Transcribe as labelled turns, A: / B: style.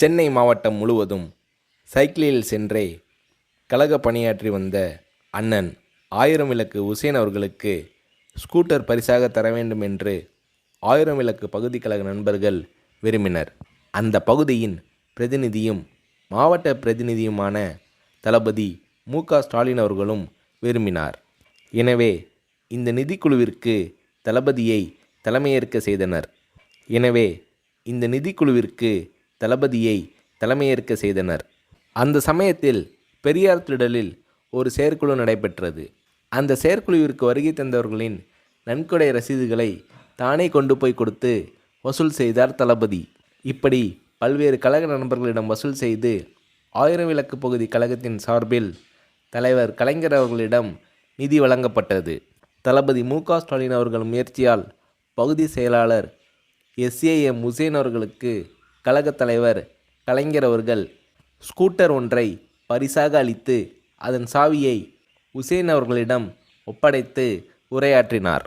A: சென்னை மாவட்டம் முழுவதும் சைக்கிளில் சென்றே கழக பணியாற்றி வந்த அண்ணன் ஆயிரம் விளக்கு உசேன் அவர்களுக்கு ஸ்கூட்டர் பரிசாக தர வேண்டும் என்று ஆயிரம் விளக்கு பகுதி கழக நண்பர்கள் விரும்பினர். அந்த பகுதியின் பிரதிநிதியும் மாவட்ட பிரதிநிதியுமான தளபதி மு.க.ஸ்டாலின் அவர்களும் விரும்பினார். எனவே இந்த நிதிக்குழுவிற்கு தளபதியை தலைமையேற்க செய்தனர். அந்த சமயத்தில் பெரியார் திடலில் ஒரு செயற்குழு நடைபெற்றது. அந்த செயற்குழுவிற்கு வருகை தந்தவர்களின் நன்கொடை ரசீதுகளை தானே கொண்டு போய் கொடுத்து வசூல் செய்தார் தளபதி. இப்படி பல்வேறு கழக நண்பர்களிடம் வசூல் செய்து ஆயிரம் விளக்கு பகுதி கழகத்தின் சார்பில் தலைவர் கலைஞர் அவர்களிடம் நிதி வழங்கப்பட்டது. தளபதி மு.க.ஸ்டாலின் அவர்கள் முயற்சியால் பகுதி செயலாளர் எஸ்.ஏ.எம். உசேன் அவர்களுக்கு கழகத் தலைவர் கலைஞர் அவர்கள் ஸ்கூட்டர் ஒன்றை பரிசாக அளித்து அதன் சாவியை உசேன் அவர்களிடம் ஒப்படைத்து உரையாற்றினார்.